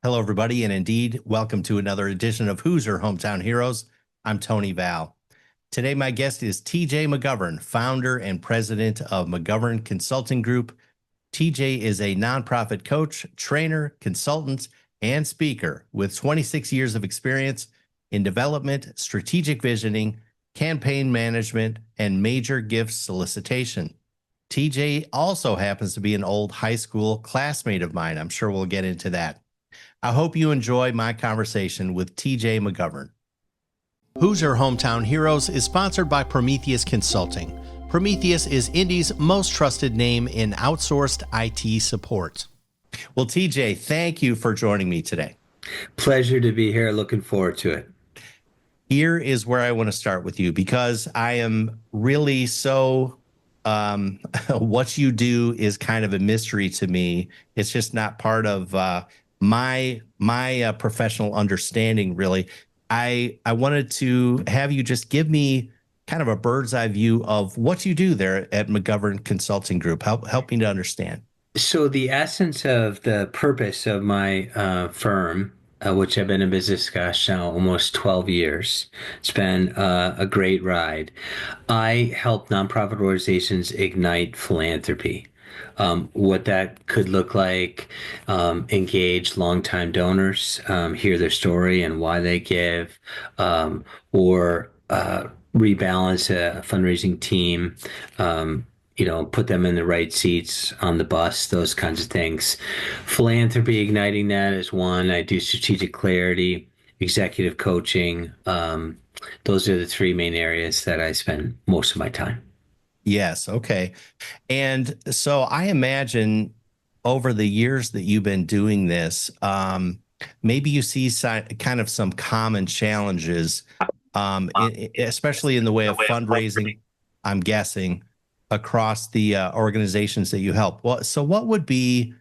Hello, everybody, and indeed, welcome to another edition of Who's Your Hometown Heroes. I'm Tony Val. Today, my guest is TJ McGovern, founder and president of McGovern Consulting Group. TJ is a nonprofit coach, trainer, consultant, and speaker with 26 years of experience in development, strategic visioning, campaign management, and major gift solicitation. TJ also happens to be an old high school classmate of mine. I'm sure we'll get into that. I hope you enjoy my conversation with TJ McGovern. Who's Your Hometown Heroes is sponsored by Prometheus Consulting. Prometheus is Indy's most trusted name in outsourced IT support. Well, TJ, thank you for joining me today. Pleasure to be here. Looking forward to it. Here is where I want to start with you because I am really what you do is kind of a mystery to me. It's just not part of my professional understanding, really. I wanted to have you just give me kind of a bird's eye view of what you do there at McGovern Consulting Group. Help me to understand. So the essence of the purpose of my firm, which I've been in business, gosh, now almost 12 years. It's been a great ride. I help nonprofit organizations ignite philanthropy. What that could look like, engage longtime donors, hear their story and why they give, or rebalance a fundraising team, put them in the right seats on the bus, those kinds of things. Philanthropy, igniting that is one. I do strategic clarity, executive coaching. Those are the three main areas that I spend most of my time. Yes. Okay. And so I imagine over the years that you've been doing this, maybe you see kind of some common challenges, especially in the way of fundraising, I'm guessing, across the organizations that you help. Well, so what would be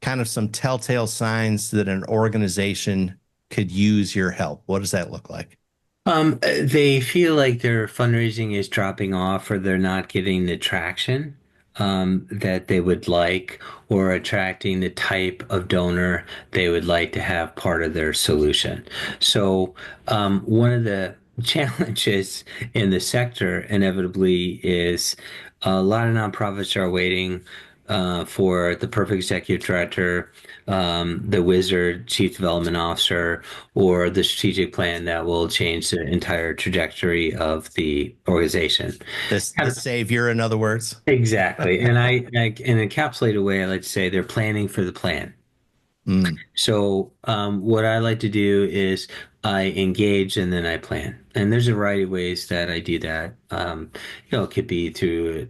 kind of some telltale signs that an organization could use your help? What does that look like? They feel like their fundraising is dropping off or they're not getting the traction that they would like or attracting the type of donor they would like to have part of their solution. So one of the challenges in the sector inevitably is a lot of nonprofits are waiting for the perfect executive director, the wizard chief development officer, or the strategic plan that will change the entire trajectory of the organization. The savior, in other words. Exactly. And in an encapsulated way, I like to say they're planning for the plan. Mm. So what I like to do is I engage and then I plan. And there's a variety of ways that I do that. It could be through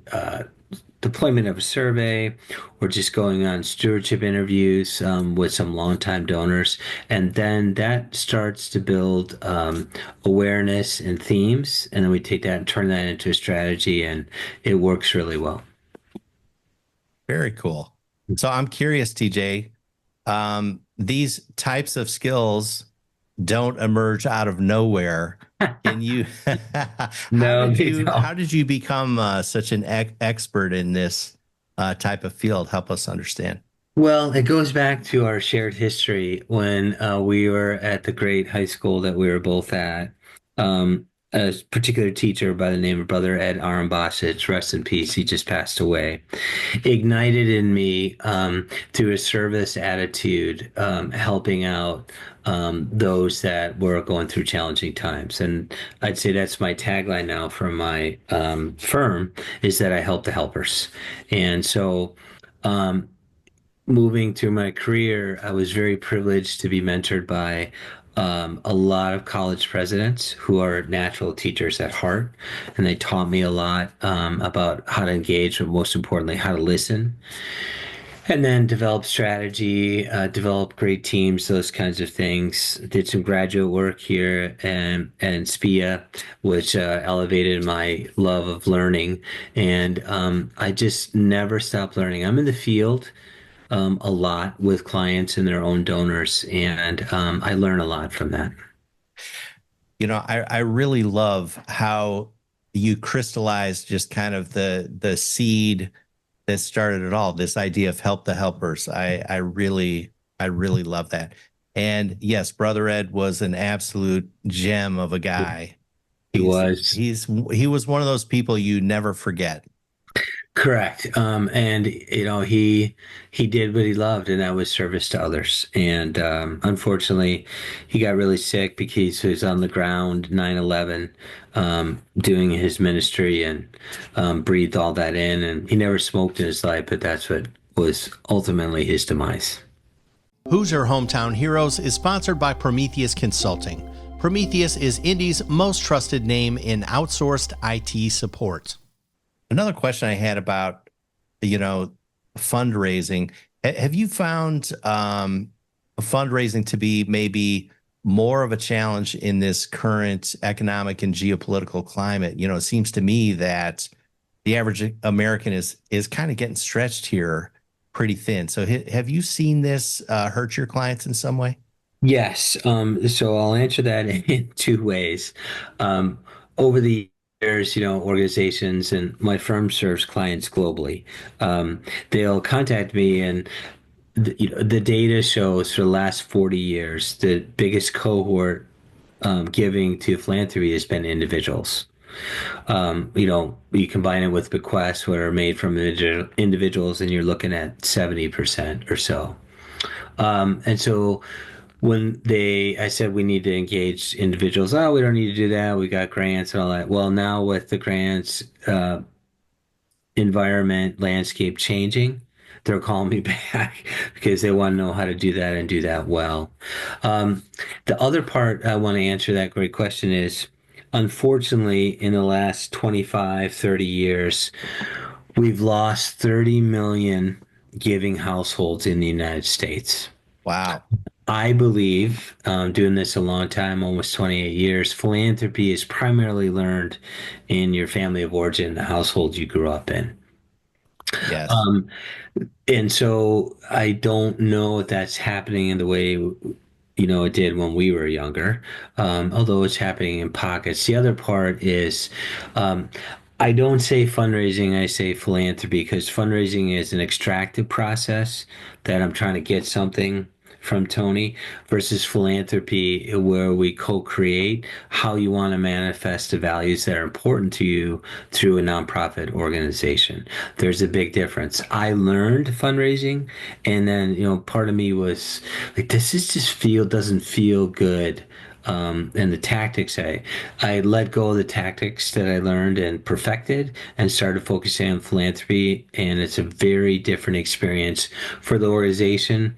deployment of a survey or just going on stewardship interviews with some longtime donors. And then that starts to build awareness and themes. And then we take that and turn that into a strategy, and it works really well. Very cool. So I'm curious, TJ, these types of skills don't emerge out of nowhere. Can you, No, they don't. how did you become such an expert in this type of field? Help us understand. Well, it goes back to our shared history when we were at the great high school that we were both at. A particular teacher by the name of Brother Ed Arambasich, rest in peace, he just passed away, ignited in me through a service attitude, helping out those that were going through challenging times. And I'd say that's my tagline now for my firm is that I help the helpers. And so moving through my career, I was very privileged to be mentored by a lot of college presidents who are natural teachers at heart, and they taught me a lot about how to engage, but most importantly, how to listen, and then develop strategy, develop great teams, those kinds of things. Did some graduate work here and SPIA, which elevated my love of learning, and I just never stopped learning. I'm in the field a lot with clients and their own donors, and I learn a lot from that. I really love how you crystallized just kind of the seed that started it all, this idea of help the helpers. I really love that. And yes, Brother Ed was an absolute gem of a Yeah, guy. he He's was. he was one of those people you never forget. Correct. And he did what he loved, and that was service to others. And unfortunately, he got really sick because he was on the ground 9/11, doing his ministry, and breathed all that in. And he never smoked in his life, but that's what was ultimately his demise. Who's Your Hometown Heroes is sponsored by Prometheus Consulting. Prometheus is Indy's most trusted name in outsourced IT support. Another question I had about, you know, fundraising. Have you found fundraising to be maybe more of a challenge in this current economic and geopolitical climate? It seems to me that the average American is kind of getting stretched here pretty thin. So have you seen this hurt your clients in some way? Yes. So I'll answer that in two ways. Over the years, organizations and my firm serves clients globally. They'll contact me, and the data shows for the last 40 years, the biggest cohort giving to philanthropy has been individuals. You combine it with bequests, what are made from individuals, and you're looking at 70% or so. And so I said we need to engage individuals. Oh, we don't need to do that. We got grants and all that. Well, now with the grants, environment, landscape changing, they're calling me back because they want to know how to do that and do that well. Um, the other part I want to answer that great question is, unfortunately, in the last 25, 30 years, we've lost 30 million giving households in the United States. Wow. I believe, doing this a long time, almost 28 years, philanthropy is primarily learned in your family of origin, the household you grew up in. Yes. Um, and so I don't know if that's happening in the way, it did when we were younger, although it's happening in pockets. The other part is, um, I don't say fundraising, I say philanthropy, because fundraising is an extractive process that I'm trying to get something from Tony, versus philanthropy where we co-create how you want to manifest the values that are important to you through a nonprofit organization. There's a big difference. I learned fundraising, and then, part of me was like, this is just doesn't feel good. And the tactics, I let go of the tactics that I learned and perfected and started focusing on philanthropy. And it's a very different experience for the organization,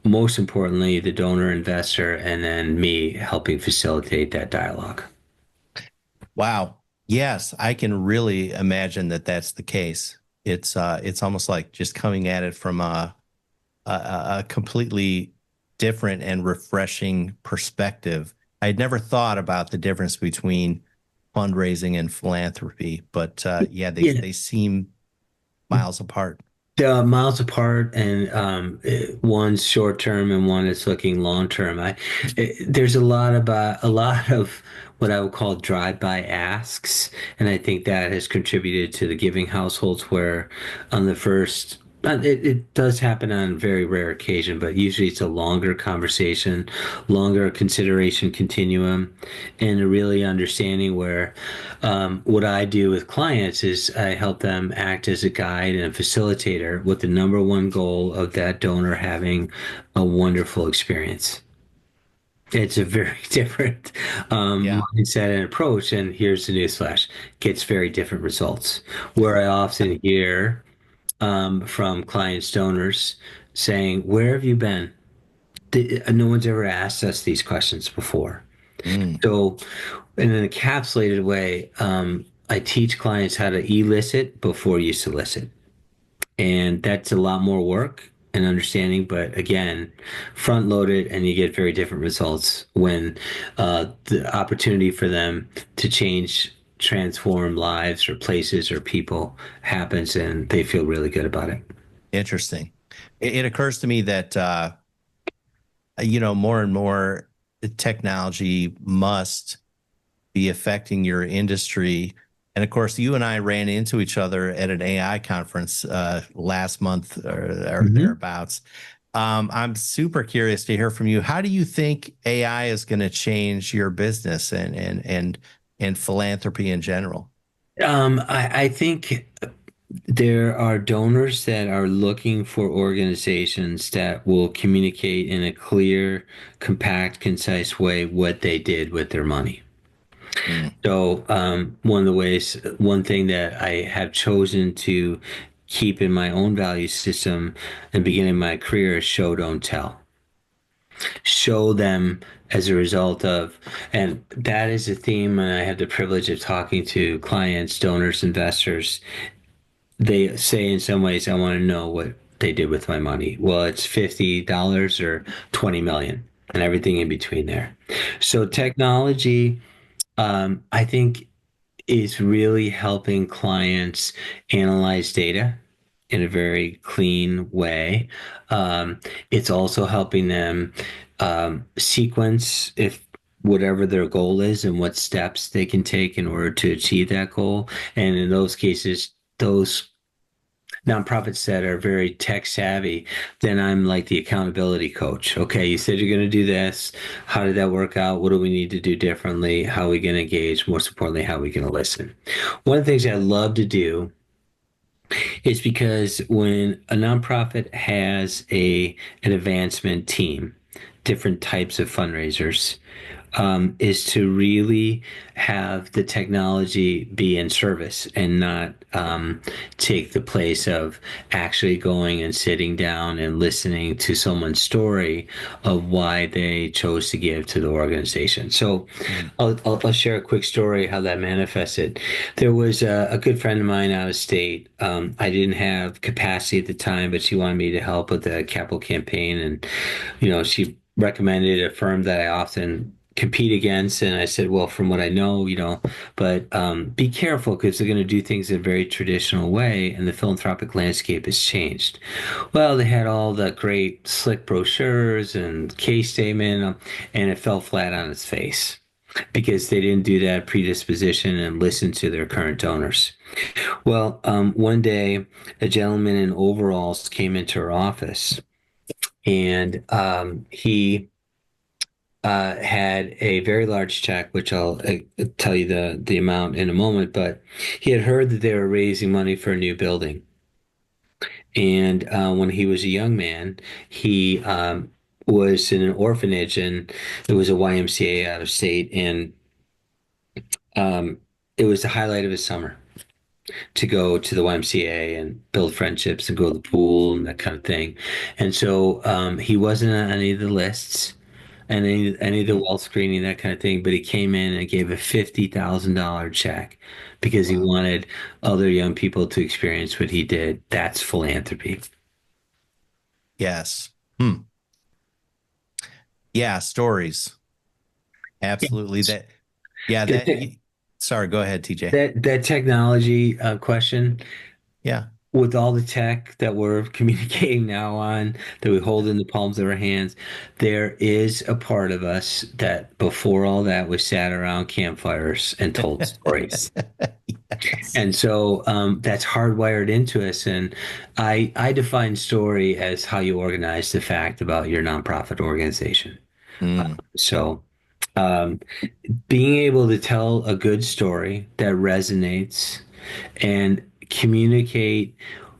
most importantly, the donor investor, and then me helping facilitate that dialogue. Wow. Yes, I can really imagine that that's the case. It's almost like just coming at it from a completely different and refreshing perspective. I'd never thought about the difference between fundraising and philanthropy, but yeah, Yeah, they seem miles apart. the miles apart, and one's short term and one is looking long term. There's a lot of what I would call drive-by asks, and I think that has contributed to the giving households where on the first. It does happen on very rare occasion, but usually it's a longer conversation, longer consideration continuum, and a really understanding where what I do with clients is I help them act as a guide and a facilitator with the number one goal of that donor having a wonderful experience. It's a very different Yeah. mindset and approach. And here's the newsflash, gets very different results. Where I often hear from clients, donors saying, where have you been? No one's ever asked us these questions before. Mm. So, in an encapsulated way, I teach clients how to elicit before you solicit. And that's a lot more work and understanding, but again, front loaded, and you get very different results when the opportunity for them to change, transform lives or places or people happens, and they feel really good about it. Interesting. It occurs to me that more and more technology must be affecting your industry. And of course, you and I ran into each other at an AI conference last month or Mhm. thereabouts. I'm super curious to hear from you. How do you think AI is going to change your business and philanthropy in general? I think there are donors that are looking for organizations that will communicate in a clear, compact, concise way what they did with their money. Mm, So, one thing that I have chosen to keep in my own value system and beginning my career is show, don't tell. Show them as a result of, and that is a theme. And I have the privilege of talking to clients, donors, investors. They say in some ways, I want to know what they did with my money. Well, it's $50 or 20 million and everything in between there. So technology, I think is really helping clients analyze data in a very clean way. It's also helping them sequence if whatever their goal is and what steps they can take in order to achieve that goal. And in those cases, those nonprofits that are very tech savvy, then I'm like the accountability coach. Okay, you said you're going to do this. How did that work out? What do we need to do differently? How are we going to engage? Most importantly, how are we going to listen? One of the things I love to do is because when a nonprofit has an advancement team, different types of fundraisers, is to really have the technology be in service and not take the place of actually going and sitting down and listening to someone's story of why they chose to give to the organization. So mm, I'll share a quick story how that manifested. There was a good friend of mine out of state. I didn't have capacity at the time, but she wanted me to help with the capital campaign, and she recommended a firm that I often compete against. And I said, well, from what I know, but be careful because they're going to do things in a very traditional way, and the philanthropic landscape has changed. Well, they had all the great slick brochures and case statement, and it fell flat on its face because they didn't do that predisposition and listen to their current donors. Well, one day, a gentleman in overalls came into her office, and he had a very large check, which I'll tell you the amount in a moment. But he had heard that they were raising money for a new building, and when he was a young man, he was in an orphanage, and there was a YMCA out of state, and um, it was the highlight of his summer to go to the YMCA and build friendships and go to the pool and that kind of thing. And so he wasn't on any of the lists and any of the mm. wealth screening, that kind of thing. But he came in and gave a $50,000 check because he Wow. wanted other young people to experience what he did. That's philanthropy. Yes. Hmm. Yeah, stories. Absolutely. Yes. That, yeah, The te- sorry, go ahead, TJ. that technology question, Yeah. with all the tech that we're communicating now on, that we hold in the palms of our hands, there is a part of us that before all that we sat around campfires and told stories. Yes. And so that's hardwired into us. And I define story as how you organize the fact about your nonprofit organization. Mm, So um, being able to tell a good story that resonates and communicate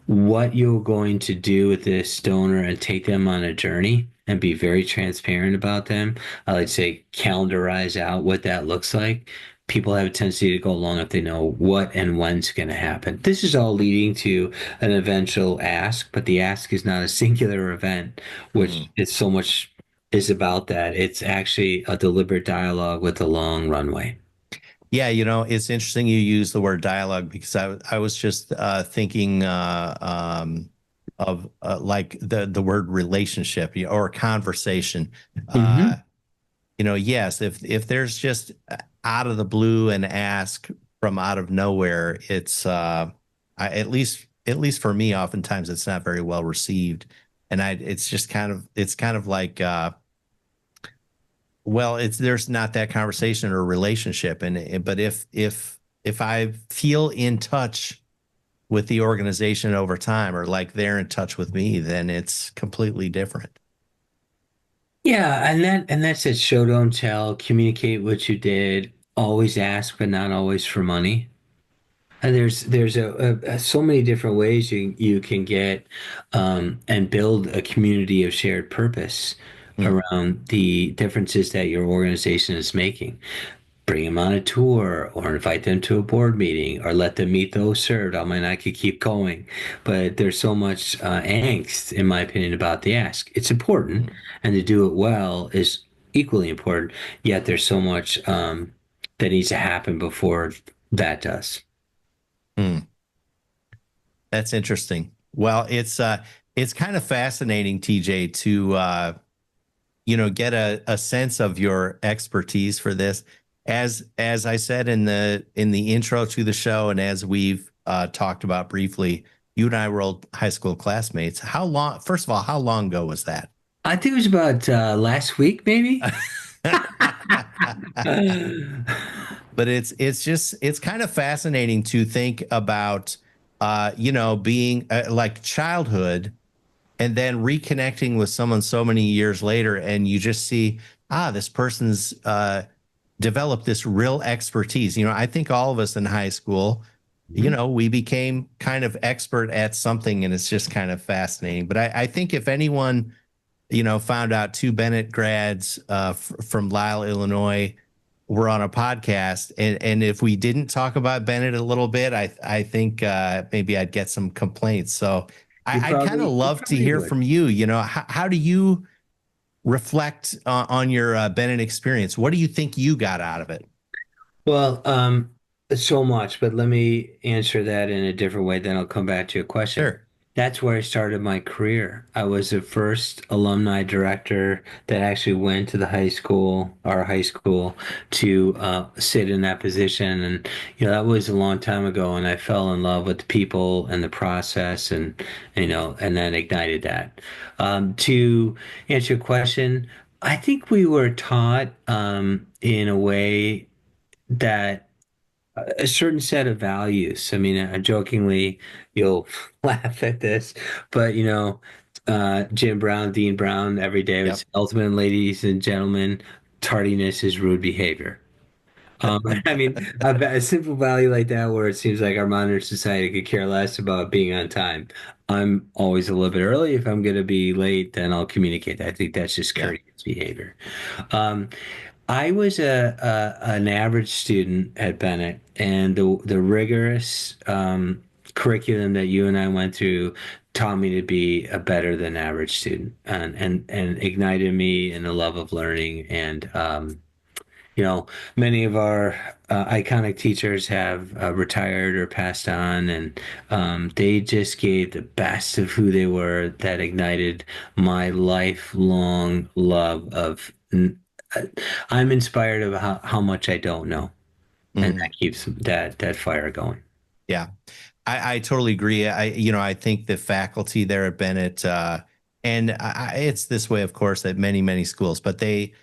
what you're going to do with this donor and take them on a journey and be very transparent about them. I like to say calendarize out what that looks like. People have a tendency to go along if they know what and when's going to happen. This is all leading to an eventual ask, but the ask is not a singular event, which mm. is so much is about that. It's actually a deliberate dialogue with a long runway. Yeah, it's interesting you use the word dialogue because I was just thinking of like the word relationship or conversation. Uh, Hmm. yes, if there's just out of the blue an ask from out of nowhere, it's at least for me, oftentimes it's not very well received, and it's just kind of like well, it's there's not that conversation or relationship, and but if I feel in touch with the organization over time, or like they're in touch with me, then it's completely different. Yeah, and that's it. Show don't tell. Communicate what you did. Always ask, but not always for money. And there's so many different ways you can get and build a community of shared purpose Mm, around the differences that your organization is making. Bring them on a tour or invite them to a board meeting or let them meet those served. I mean, I could keep going, but there's so much angst, in my opinion, about the ask. It's important, mm, and to do it well is equally important, yet there's so much that needs to happen before that does. mm. That's interesting. Well, it's kind of fascinating, TJ, to get a sense of your expertise for this. As I said in the intro to the show, and as we've talked about briefly, you and I were old high school classmates. How long? First of all, how long ago was that? I think it was about last week, maybe. But it's kind of fascinating to think about being like childhood and then reconnecting with someone so many years later, and you just see, this person's developed this real expertise. I think all of us in high school, Mhm. we became kind of expert at something, and it's just kind of fascinating. But I think if anyone, found out two Benet grads from Lisle, Illinois, were on a podcast, and if we didn't talk about Benet a little bit, I think maybe I'd get some complaints. So I'd kind of You love to probably hear would. from you. How do you reflect on your Benet experience? What do you think you got out of it? Well, so much, but let me answer that in a different way, then I'll come back to your question. Sure. That's where I started my career. I was the first alumni director that actually went to our high school, to sit in that position. And, that was a long time ago, and I fell in love with the people and the process and then ignited that. To answer your question, I think we were taught in a way that a certain set of values. I mean, jokingly, you'll laugh at this, but Jim Brown, Dean Brown, every day Yep. was ultimate, ladies and gentlemen, tardiness is rude behavior. I mean, a simple value like that, where it seems like our modern society could care less about being on time. I'm always a little bit early. If I'm going to be late, then I'll communicate. I think that's just Yeah. courteous behavior. Um, I was an average student at Bennett, and the rigorous curriculum that you and I went through taught me to be a better than average student, and ignited me in the love of learning. And many of our iconic teachers have retired or passed on, and they just gave the best of who they were. That ignited my lifelong love of. I'm inspired of how much I don't know, and Mhm. that keeps that fire going. Yeah. I totally agree. I think the faculty there at Bennett, and it's this way, of course, at many, many schools, but they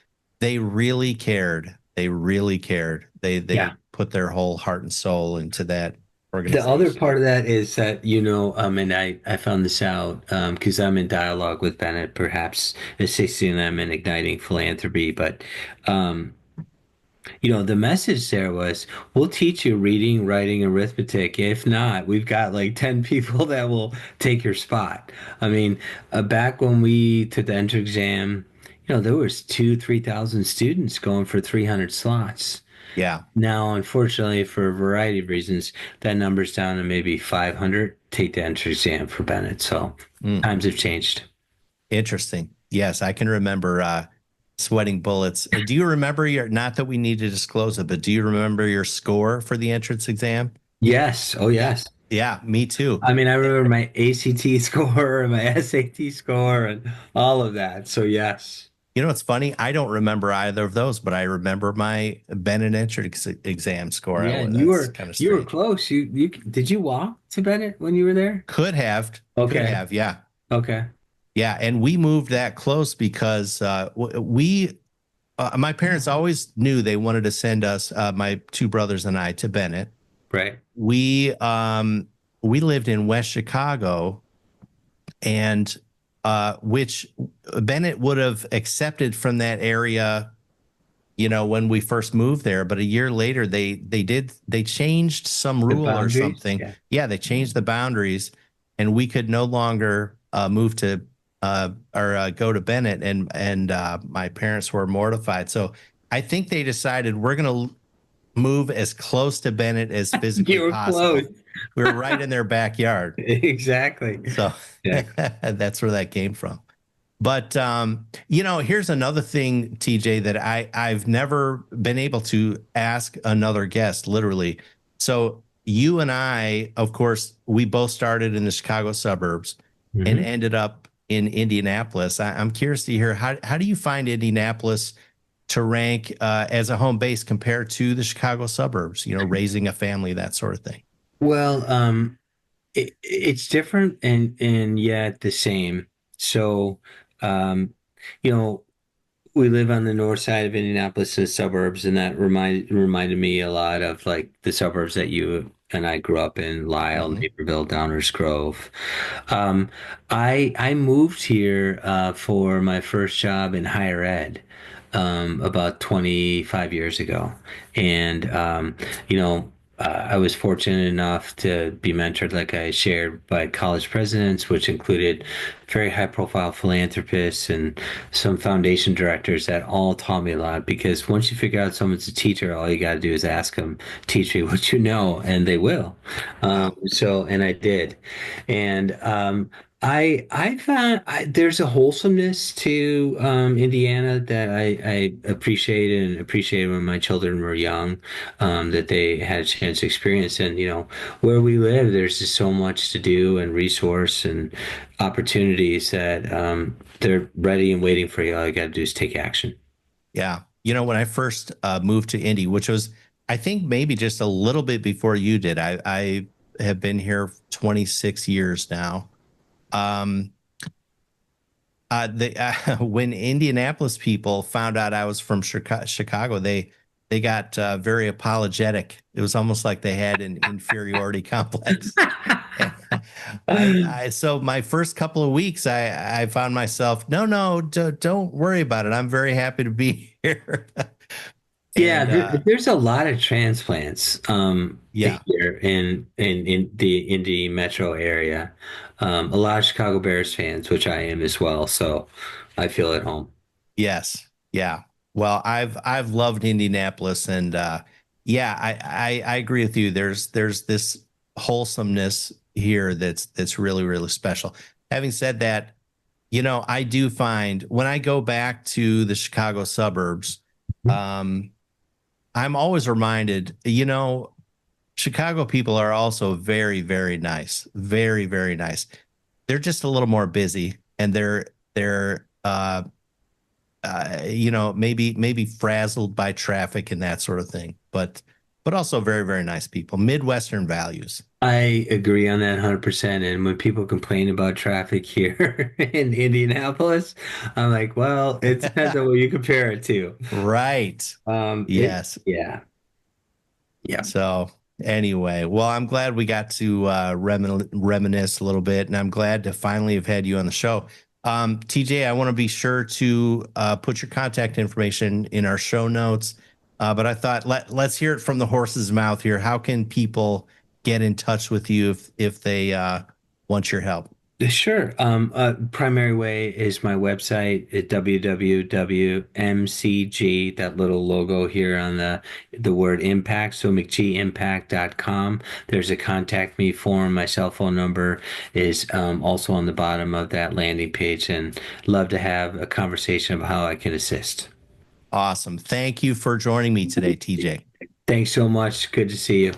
really cared. They really cared. They Yeah. put their whole heart and soul into that The other organization. part of that is that, and I found this out because I'm in dialogue with Bennett, perhaps assisting them in igniting philanthropy. But um, the message there was, we'll teach you reading, writing, arithmetic. If not, we've got like 10 people that will take your spot. I mean, back when we took the entrance exam, there was 3,000 students going for 300 slots. Yeah. Now, unfortunately, for a variety of reasons, that number's down to maybe 500 take the entrance exam for Bennett. So Mm, times have changed. interesting. Yes, I can remember sweating bullets. Do you remember not that we need to disclose it, but do you remember your score for the entrance exam? Yes. Oh, Yeah. yes. Yeah, me too. I mean, I remember my ACT score and my SAT score and all of that. So, yes. It's funny. I don't remember either of those, but I remember my Bennett entrance exam score. Yeah, and That's kind of you were strange. close. You did you walk to Bennett when you were there? Could Okay. have, yeah, Okay. yeah. And we moved that close because my parents always knew they wanted to send us, my two brothers and I, to Bennett. Right. We we lived in West Chicago, and which Bennett would have accepted from that area, when we first moved there. But a year later, they changed some The rule or boundaries? something. Yeah. Yeah, they changed the boundaries, and we could no longer move to or go to Bennett, and my parents were mortified. So I think they decided we're going to move as close to Bennett as physically You were close. possible. We were right in their backyard. Exactly. So Yeah. that's where that came from. But here's another thing, TJ, that I've never been able to ask another guest, literally. So you and I, of course, we both started in the Chicago suburbs and Mhm. ended up in Indianapolis. I'm curious to hear how do you find Indianapolis to rank as a home base compared to the Chicago suburbs? Raising a family, that sort of thing. Well, it's different and yet the same. So, um, you know, we live on the north side of Indianapolis, the suburbs, and that reminded me a lot of like the suburbs that you and I grew up in, Lisle, Hmm. Naperville, Downers Grove. Um, I moved here for my first job in higher ed about 25 years ago, and I was fortunate enough to be mentored, like I shared, by college presidents, which included very high-profile philanthropists and some foundation directors that all taught me a lot. Because once you figure out someone's a teacher, all you got to do is ask them, "Teach me what you know," and they will. Wow. And I did, and I found there's a wholesomeness to Indiana that I appreciated and appreciated when my children were young, that they had a chance to experience. And where we live, there's just so much to do and resource and opportunities that they're ready and waiting for you. All you got to do is take action. Yeah. When I first moved to Indy, which was, I think, maybe just a little bit before you did, I have been here 26 years now. Um, when Indianapolis people found out I was from Chicago, they got very apologetic. It was almost like they had an inferiority complex. So my first couple of weeks, I found myself, no, don't worry about it. I'm very happy to be here. Yeah, And there's a lot of transplants yeah, here in the Indy metro area. A lot of Chicago Bears fans, which I am as well, so I feel at home. yes, yeah. Well, I've loved Indianapolis, and yeah, I agree with you. There's this wholesomeness here that's really really special. Having said that, I do find when I go back to the Chicago suburbs, um, I'm always reminded, Chicago people are also very, very nice, very, very nice. They're just a little more busy, and they're maybe frazzled by traffic and that sort of thing, but also very, very nice people. Midwestern values. I agree on that 100%. And when people complain about traffic here in Indianapolis, I'm like, well, it depends on what you compare it to. Right. Yes. Yeah, yeah. So anyway, well, I'm glad we got to reminisce a little bit, and I'm glad to finally have had you on the show. TJ, I want to be sure to put your contact information in our show notes. But I thought let's hear it from the horse's mouth here. How can people get in touch with you if they want your help? Sure. Primary way is my website at www.mcg, that little logo here on the word impact, so mcgimpact.com. There's a contact me form. My cell phone number is also on the bottom of that landing page, and love to have a conversation of how I can assist. Awesome. Thank you for joining me today, TJ. Thanks so much. Good to see you.